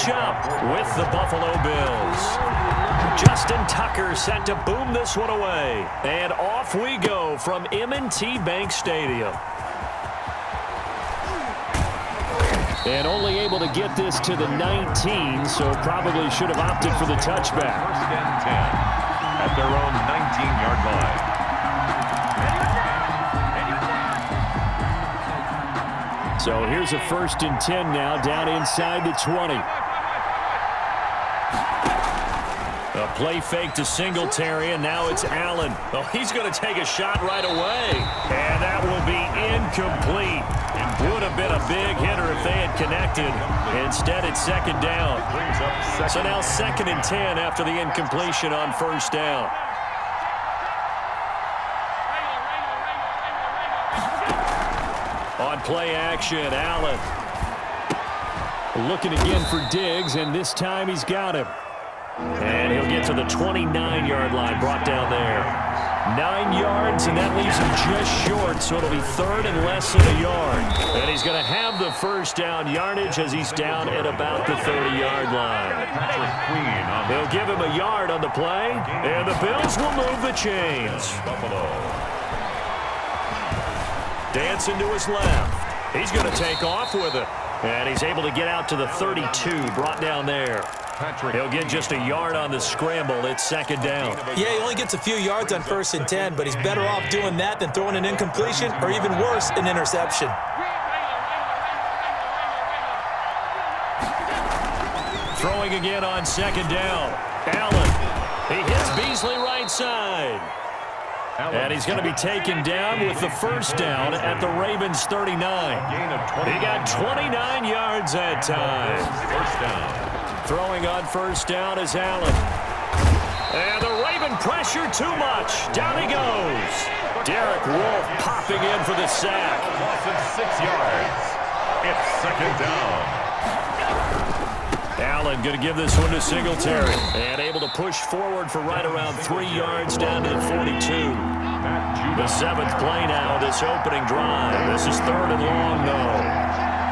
finish up with the Buffalo Bills. Justin Tucker set to boom this one away. And off we go from M&T Bank Stadium. And only able to get this to the 19, so probably should have opted for the touchback. First and 10 at their own 19-yard line. So here's a 1st and 10 now, down inside the 20. A play fake to Singletary, and now it's Allen. Oh, he's going to take a shot right away. And that will be incomplete. Would have been a big hitter if they had connected. Instead, it's 2nd down. So now 2nd and 10 after the incompletion on 1st down. On play action, Allen. Looking again for Diggs, and this time he's got him. And he'll get to the 29-yard line, brought down there. 9 yards, and that leaves him just short, so it'll be 3rd and less than a yard. And he's going to have the 1st down yardage as he's down at about the 30-yard line. They'll give him a yard on the play, and the Bills will move the chains. Dancing to his left. He's going to take off with it. And he's able to get out to the 32, brought down there. He'll get just a yard on the scramble. It's 2nd down. Yeah, he only gets a few yards on 1st and 10, but he's better off doing that than throwing an incompletion or even worse, an interception. Throwing again on 2nd down. Allen. He hits Beasley right side. And he's going to be taken down with the 1st down at the Ravens' 39. He got 29 yards that time. 1st down. Throwing on 1st down is Allen. And the Raven pressure too much. Down he goes. Derek Wolfe popping in for the sack. Loss of 6 yards. It's 2nd down. Allen going to give this one to Singletary. And able to push forward for right around 3 yards down to the 42. The 7th play now, this opening drive. This is 3rd and long, though.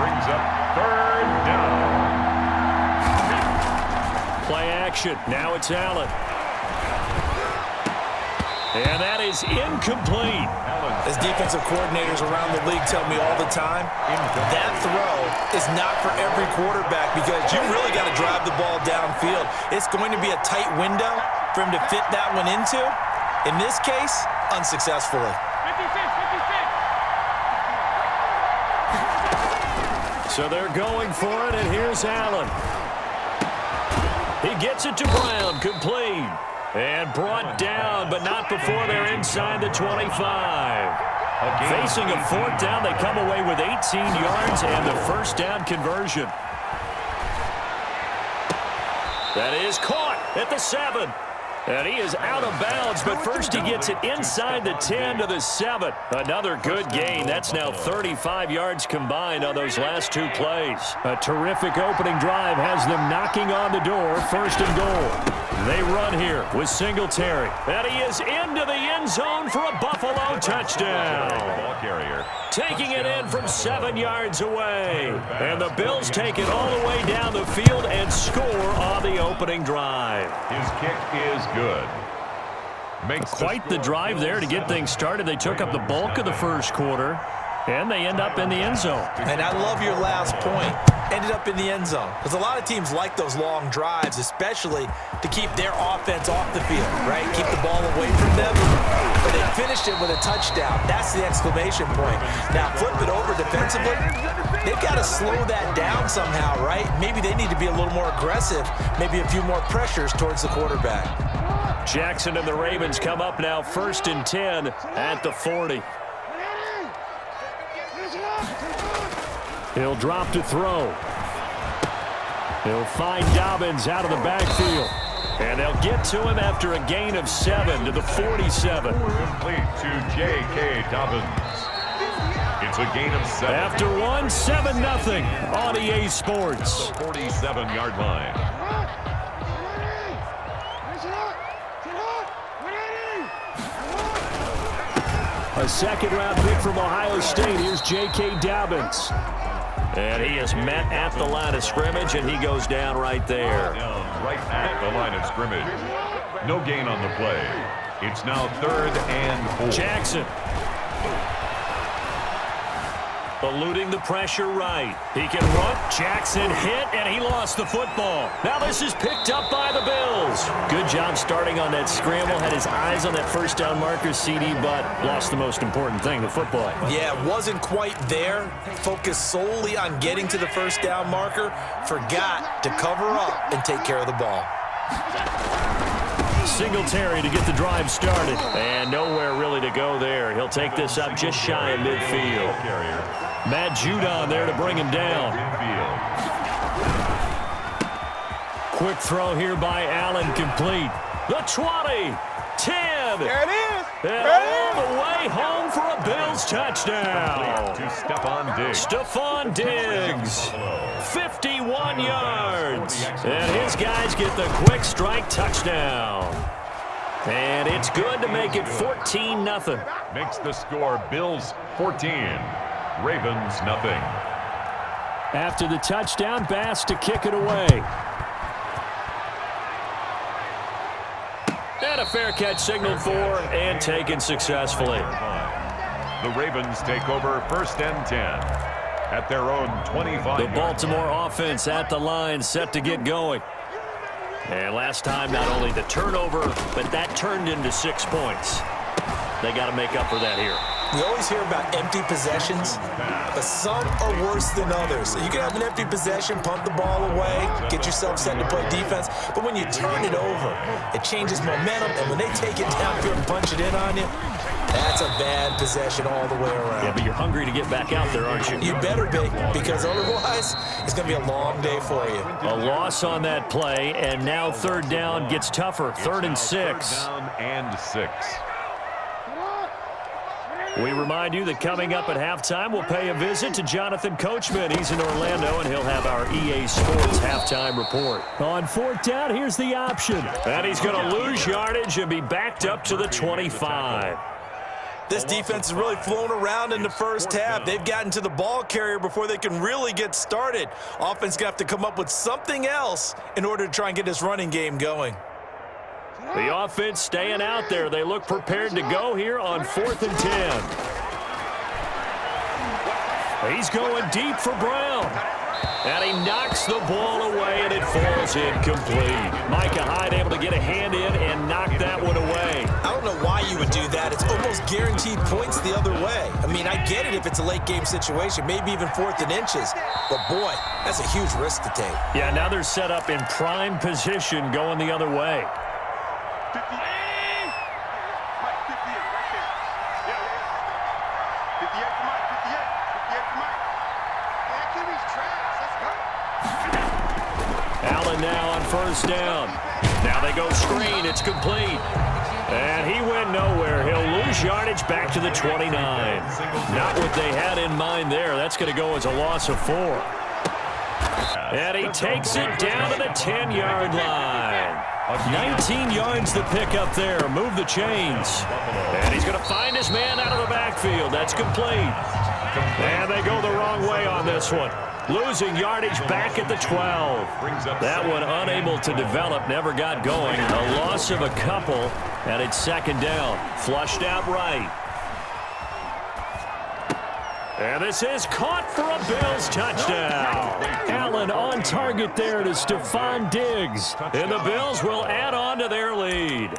Brings up 3rd down. Play action. Now it's Allen. And that is incomplete. As defensive coordinators around the league tell me all the time, that throw is not for every quarterback because you really got to drive the ball downfield. It's going to be a tight window for him to fit that one into. In this case, unsuccessfully. So they're going for it, and here's Allen. He gets it to Brown, complete. And brought down, but not before they're inside the 25. Facing a 4th down, they come away with 18 yards and the 1st down conversion. That is caught at the 7. And he is out of bounds, but first he gets it inside the 10 to the 7. Another good gain. That's now 35 yards combined on those last 2 plays. A terrific opening drive has them knocking on the door, 1st and goal. They run here with Singletary. And he is into the end zone for a Buffalo touchdown. Ball carrier. Taking it in from 7 yards away. And the Bills take it all the way down the field and score on the opening drive. His kick is good. Makes quite the drive there to get things started. They took up the bulk of the 1st quarter, and they end up in the end zone. And I love your last point. Ended up in the end zone. Because a lot of teams like those long drives, especially to keep their offense off the field, right? Keep the ball away from them. But they finished it with a touchdown. That's the exclamation point. Now, flip it over defensively. They've got to slow that down somehow, right? Maybe they need to be a little more aggressive. Maybe a few more pressures towards the quarterback. Jackson and the Ravens come up now 1st and 10 at the 40. He'll drop to throw. He'll find Dobbins out of the backfield. And they'll get to him after a gain of 7 to the 47. Complete to J.K. Dobbins. It's a gain of 7. After 1, 7-0 on EA Sports. The 47-yard line. A 2nd-round pick from Ohio State. Here's J.K. Dobbins. And he is met at the line of scrimmage, and he goes down right there. Right at the line of scrimmage. No gain on the play. It's now 3rd and 4. Jackson. Eluding the pressure right. He can run. Jackson hit, and he lost the football. Now this is picked up by the Bills. Good job starting on that scramble. Had his eyes on that first down marker, CD, but lost the most important thing, the football. Yeah, wasn't quite there. Focused solely on getting to the first down marker. Forgot to cover up and take care of the ball. Singletary to get the drive started. And nowhere really to go there. He'll take this up just shy of midfield. Matt Judon there to bring him down. Quick throw here by Allen, complete. The 20, 10. There it is. And all the way home for a Bills touchdown. To Stephon Diggs. 51 yards. And his guys get the quick strike touchdown. And it's good to make it 14-0. Makes the score Bills 14, Ravens nothing. After the touchdown, Bass to kick it away. And a fair catch signaled for and taken successfully. The Ravens take over 1st and 10 at their own 25. The Baltimore offense at the line, set to get going. And last time, not only the turnover, but that turned into 6 points. They got to make up for that here. We always hear about empty possessions, but some are worse than others. You can have an empty possession, punt the ball away, get yourself set to play defense, but when you turn it over, it changes momentum, and when they take it downfield and punch it in on you, that's a bad possession all the way around. Yeah, but you're hungry to get back out there, aren't you? You better be, because otherwise, it's going to be a long day for you. A loss on that play, and now 3rd down gets tougher. 3rd and 6. Down and 6. We remind you that coming up at halftime, we'll pay a visit to Jonathan Coachman. He's in Orlando, and he'll have our EA Sports halftime report. On 4th down, here's the option. And he's going to lose yardage and be backed up to the 25. This defense has really flown around in the first half. They've gotten to the ball carrier before they can really get started. Offense going to have to come up with something else in order to try and get this running game going. The offense staying out there. They look prepared to go here on 4th and 10. He's going deep for Brown. And he knocks the ball away, and it falls incomplete. Micah Hyde able to get a hand in and knock that one away. I don't know why you would do that. It's almost guaranteed points the other way. I mean, I get it if it's a late-game situation, maybe even 4th and inches. But, boy, that's a huge risk to take. Yeah, now they're set up in prime position going the other way. 58. Mike, 58 right there. Yeah. 58 for Mike, 58. 58 for Mike. Man, QB's trash. Let's go. Allen now on 1st down. Now they go screen. It's complete. And he went nowhere. He'll lose yardage back to the 29. Not what they had in mind there. That's going to go as a loss of 4. And he takes it down to the 10-yard line. 19 yards to pick up there. Move the chains. And he's going to find his man out of the backfield. That's complete. And they go the wrong way on this one. Losing yardage back at the 12. That one unable to develop, never got going. A loss of a couple, and it's 2nd down. Flushed out right. And this is caught for a Bills touchdown. Allen on target there to Stephon Diggs. And the Bills will add on to their lead.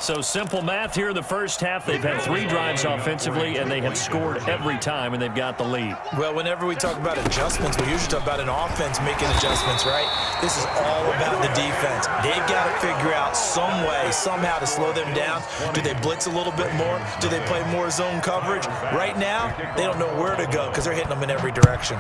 So simple math here in the first half. They've had 3 drives offensively, and they have scored every time, and they've got the lead. Well, whenever we talk about adjustments, we usually talk about an offense making adjustments, right? This is all about the defense. They've got to figure out some way, somehow to slow them down. Do they blitz a little bit more? Do they play more zone coverage? Right now, they don't know where to go because they're hitting them in every direction.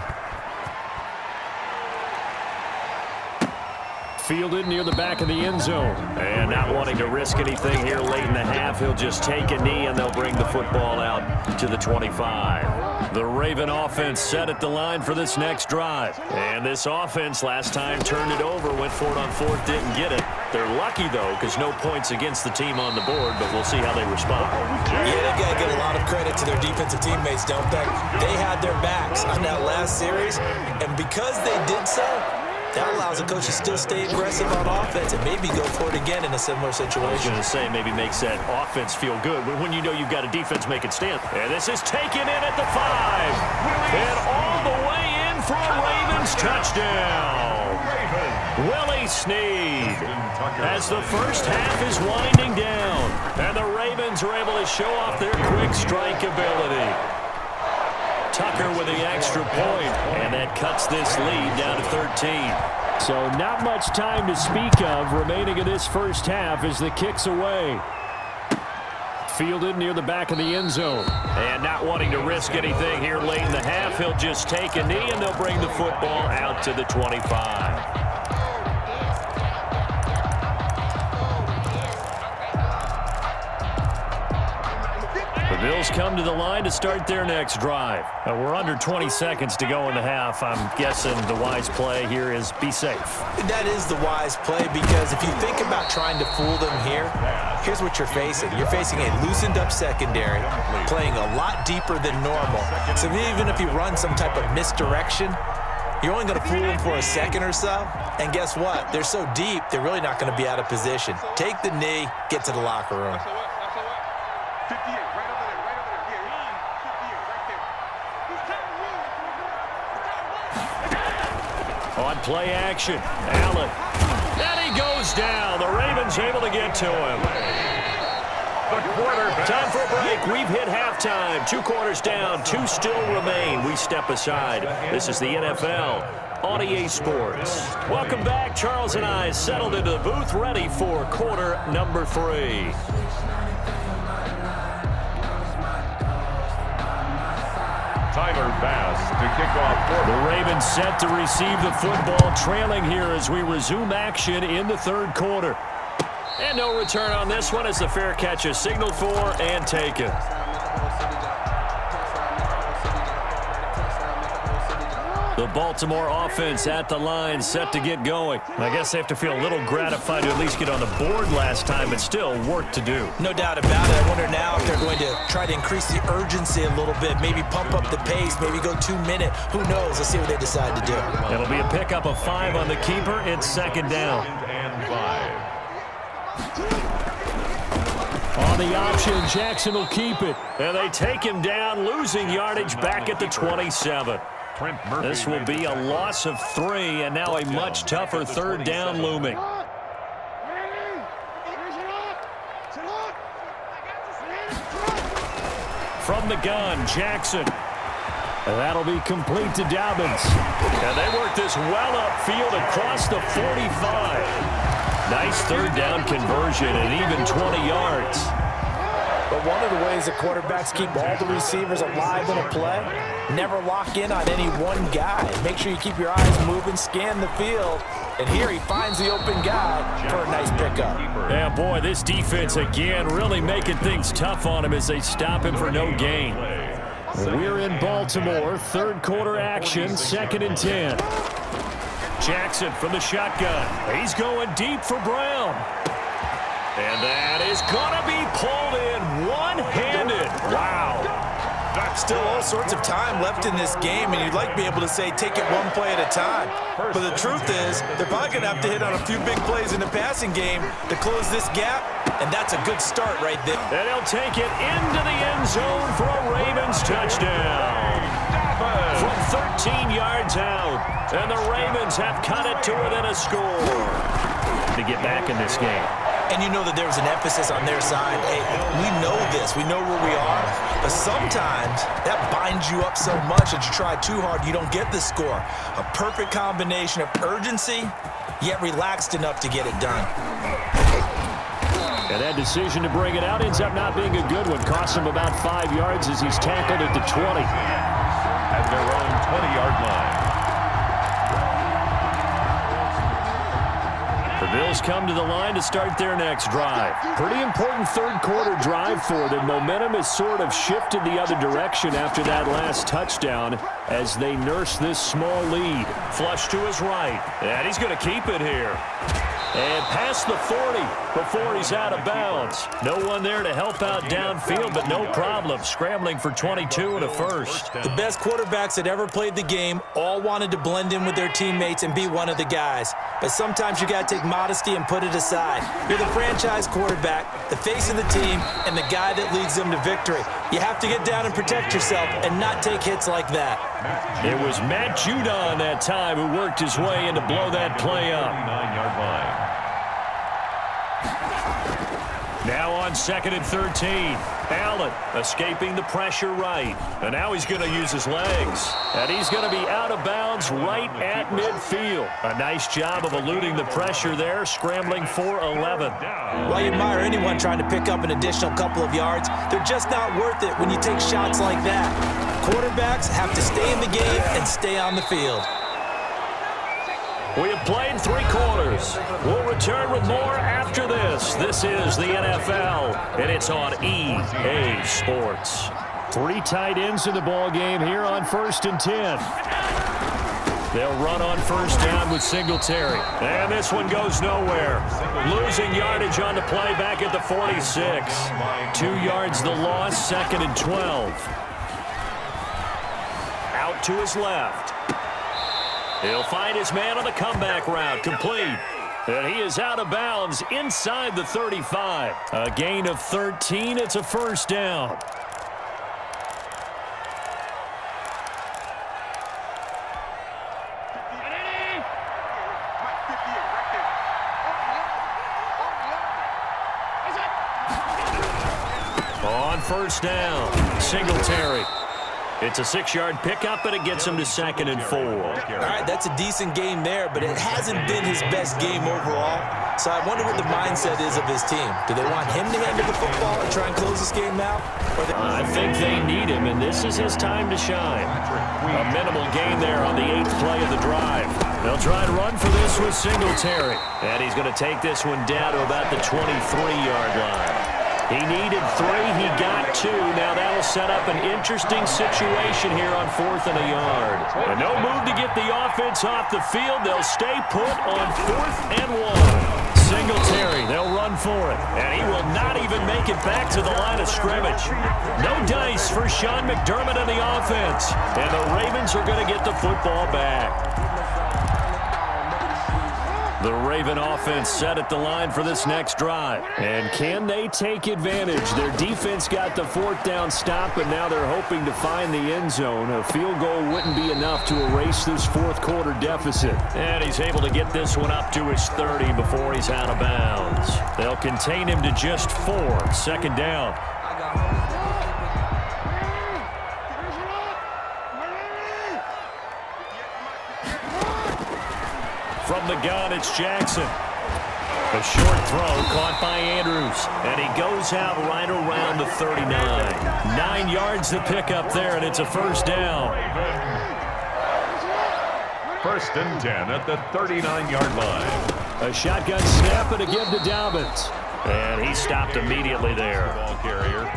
Fielded near the back of the end zone. And not wanting to risk anything here late in the half, he'll just take a knee, and they'll bring the football out to the 25. The Raven offense set at the line for this next drive. And this offense last time turned it over, went for it on fourth, didn't get it. They're lucky, though, because no points against the team on the board, but we'll see how they respond. Yeah, they've got to give a lot of credit to their defensive teammates, don't they? They had their backs on that last series, and because they did so, that allows the coach to still stay aggressive on offense and maybe go for it again in a similar situation. I was going to say, maybe makes that offense feel good when you know you've got a defense making stand. And this is taken in at the 5. And all the way in for a Ravens touchdown. Willie Snead. As the first half is winding down. And the Ravens are able to show off their quick strike ability. Tucker with the extra point, and that cuts this lead down to 13. So not much time to speak of remaining in this first half as the kick's away. Fielded near the back of the end zone. And not wanting to risk anything here late in the half, he'll just take a knee, and they'll bring the football out to the 25. Bills come to the line to start their next drive. We're under 20 seconds to go in the half. I'm guessing the wise play here is be safe. That is the wise play, because if you think about trying to fool them here, here's what you're facing. You're facing a loosened up secondary, playing a lot deeper than normal. So even if you run some type of misdirection, you're only going to fool them for a second or so. And guess what? They're so deep, they're really not going to be out of position. Take the knee, get to the locker room. 58, right over there, Yeah, 58, right there. On play action, Allen. And he goes down. The Ravens able to get to him. Time for a break. We've hit halftime. 2 quarters down. 2 still remain. We step aside. This is the NFL on EA Sports. Welcome back. Charles and I settled into the booth, ready for quarter number 3. Tyler Bass to kick off. The Ravens set to receive the football, trailing here as we resume action in the third quarter. And no return on this one as the fair catch is signaled for and taken. The Baltimore offense at the line, set to get going. I guess they have to feel a little gratified to at least get on the board last time, but still work to do. No doubt about it. I wonder now if they're going to try to increase the urgency a little bit, maybe pump up the pace, maybe go 2 minute. Who knows? Let's see what they decide to do. It'll be a pickup of 5 on the keeper. It's second down. And 5. On the option, Jackson will keep it. And they take him down, losing yardage back at the 27. This will be a loss of 3, and now a much tougher third down looming. From the gun, Jackson. And that'll be complete to Dobbins. And they work this well upfield across the 45. Nice third down conversion and even 20 yards. But one of the ways that quarterbacks keep all the receivers alive in a play, never lock in on any one guy. Make sure you keep your eyes moving, scan the field. And here he finds the open guy for a nice pickup. Yeah, boy, this defense again really making things tough on him as they stop him for no gain. We're in Baltimore, third quarter action, 2nd and 10. Jackson from the shotgun. He's going deep for Brown. And that is going to be pulled in one-handed. Wow. Still all sorts of time left in this game, and you'd like to be able to say take it one play at a time. But the truth is, they're probably going to have to hit on a few big plays in the passing game to close this gap, and that's a good start right there. And he'll take it into the end zone for a Ravens touchdown. From 13 yards out, and the Ravens have cut it to within a score to get back in this game. And you know that there's an emphasis on their side. Hey, we know this. We know where we are. But sometimes that binds you up so much that you try too hard, you don't get the score. A perfect combination of urgency, yet relaxed enough to get it done. And that decision to bring it out ends up not being a good one. Costs him about 5 yards as he's tackled at the 20. At their own 20-yard line. The The Bills come to the line to start their next drive. Pretty important third-quarter drive for them. Momentum has sort of shifted the other direction after that last touchdown as they nurse this small lead. Flush to his right, and he's going to keep it here. And past the 40 before he's out of bounds. No one there to help out downfield, but no problem. Scrambling for 22 and a first. The best quarterbacks that ever played the game all wanted to blend in with their teammates and be one of the guys. But sometimes you got to take modesty and put it aside. You're the franchise quarterback, the face of the team, and the guy that leads them to victory. You have to get down and protect yourself and not take hits like that. It was Matt Judon that time who worked his way in to blow that play up. 9-yard line. Now on 2nd and 13. Allen escaping the pressure right. And now he's going to use his legs. And he's going to be out of bounds right at midfield. A nice job of eluding the pressure there, scrambling for 11. While you admire anyone trying to pick up an additional couple of yards, they're just not worth it when you take shots like that. Quarterbacks have to stay in the game and stay on the field. We have played 3 quarters. We'll return with more after this. This is the NFL, and it's on EA Sports. 3 tight ends in the ball game here on 1st and 10. They'll run on 1st down with Singletary. And this one goes nowhere. Losing yardage on the play back at the 46. 2 yards the loss, 2nd and 12. Out to his left. He'll find his man on the comeback route, complete. And he is out of bounds inside the 35. A gain of 13. It's a 1st down. On 1st down, Singletary. It's a 6-yard pickup, and it gets him to 2nd and 4. All right, that's a decent game there, but it hasn't been his best game overall. So I wonder what the mindset is of his team. Do they want him to handle the football and try and close this game out? I think they need him, and this is his time to shine. A minimal gain there on the 8th play of the drive. They'll try and run for this with Singletary. And he's going to take this one down to about the 23-yard line. He needed 3, he got 2. Now that'll set up an interesting situation here on 4th and a yard. And no move to get the offense off the field. They'll stay put on 4th and 1. Singletary, they'll run for it. And he will not even make it back to the line of scrimmage. No dice for Sean McDermott and the offense. And the Ravens are going to get the football back. The Raven offense set at the line for this next drive. And can they take advantage? Their defense got the 4th down stop, and now they're hoping to find the end zone. A field goal wouldn't be enough to erase this 4th quarter deficit. And he's able to get this one up to his 30 before he's out of bounds. They'll contain him to just 4. 2nd down. From the gun, it's Jackson. A short throw caught by Andrews. And he goes out right around the 39. 9 yards to pick up there, and it's a 1st down. 1st and 10 at the 39-yard line. A shotgun snap and a give to Dobbins. And he stopped immediately there. Ball carrier.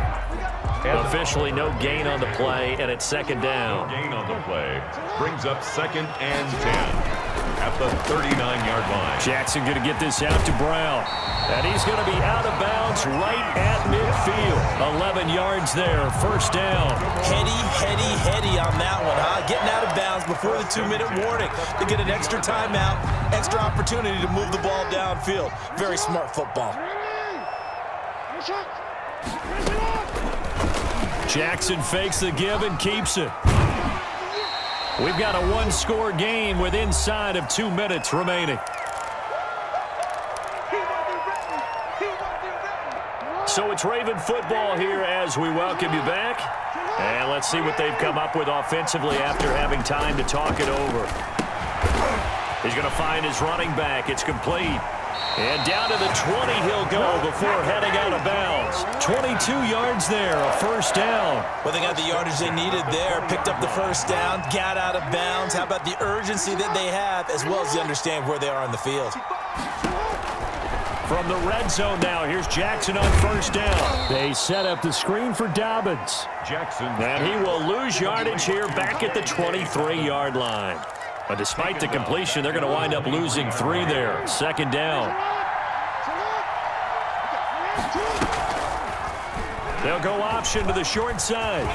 Officially no gain on the play, and it's 2nd down. Gain on the play. Brings up 2nd and 10. At the 39-yard line. Jackson going to get this out to Brown. And he's going to be out of bounds right at midfield. 11 yards there, 1st down. Heady on that one, huh? Getting out of bounds before the 2-minute warning to get an extra timeout, extra opportunity to move the ball downfield. Very smart football. Jackson fakes the give and keeps it. We've got a 1-score game with inside of 2 minutes remaining. So it's Raven football here as we welcome you back. And let's see what they've come up with offensively after having time to talk it over. He's going to find his running back. It's complete. And down to the 20 he'll go before heading out of bounds. 22 yards there, a 1st down. Well, they got the yardage they needed there, picked up the 1st down, got out of bounds. How about the urgency that they have, as well as the understand where they are on the field? From the red zone now, here's Jackson on first down. They set up the screen for Dobbins. Jackson. And he will lose yardage here back at the 23-yard line. But despite the completion, they're going to wind up losing 3 there. Second down. They'll go option to the short side.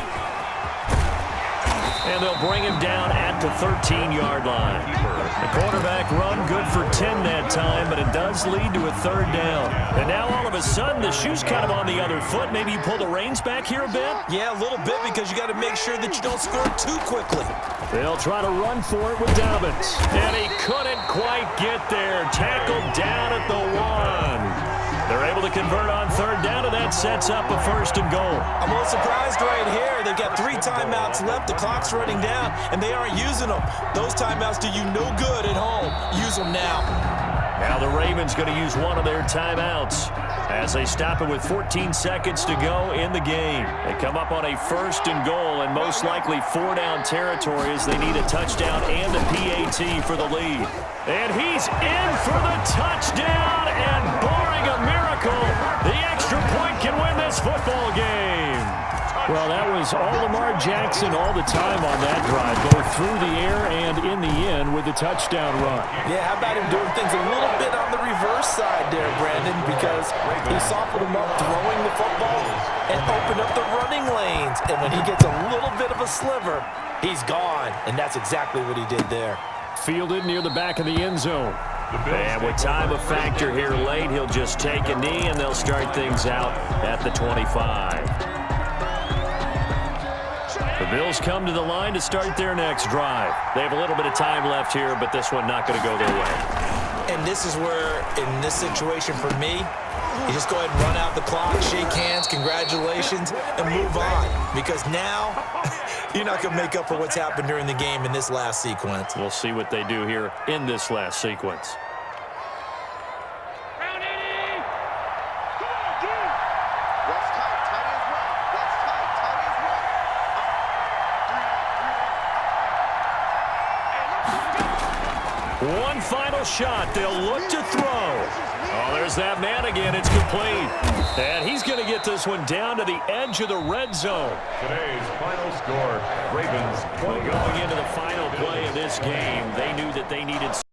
And they'll bring him down at the 13-yard line. The quarterback run good for 10 that time, but it does lead to a third down. And now all of a sudden, the shoe's kind of on the other foot. Maybe you pull the reins back here a bit? Yeah, a little bit, because you got to make sure that you don't score too quickly. They'll try to run for it with Dobbins. And he couldn't quite get there. Tackled down at the 1. They're able to convert on third down, and that sets up a first and goal. I'm a little surprised right here. They've got 3 timeouts left. The clock's running down, and they aren't using them. Those timeouts do you no good at home. Use them now. Now the Ravens going to use one of their timeouts as they stop it with 14 seconds to go in the game. They come up on a first and goal, and most likely 4-down territory as they need a touchdown and a PAT for the lead. And he's in for the touchdown, and barring a miracle, the extra point can win this football game. Well, that was all Lamar Jackson all the time on that drive, both through the air and in the end with the touchdown run. Yeah, how about him doing things a little bit on the reverse side there, Brandon, because he softened him up throwing the football and opened up the running lanes. And when he gets a little bit of a sliver, he's gone. And that's exactly what he did there. Fielded near the back of the end zone. And with time a factor here late, he'll just take a knee, and they'll start things out at the 25. The Bills come to the line to start their next drive. They have a little bit of time left here, but this one not going to go their way. And this is where, in this situation for me, you just go ahead and run out the clock, shake hands, congratulations, and move on. Because now, you're not going to make up for what's happened during the game in this last sequence. We'll see what they do here in this last sequence. One final shot. They'll look to throw. Oh, there's that man again. It's complete. And he's going to get this one down to the edge of the red zone. Today's final score, Ravens 20. Going into the final play of this game, they knew that they needed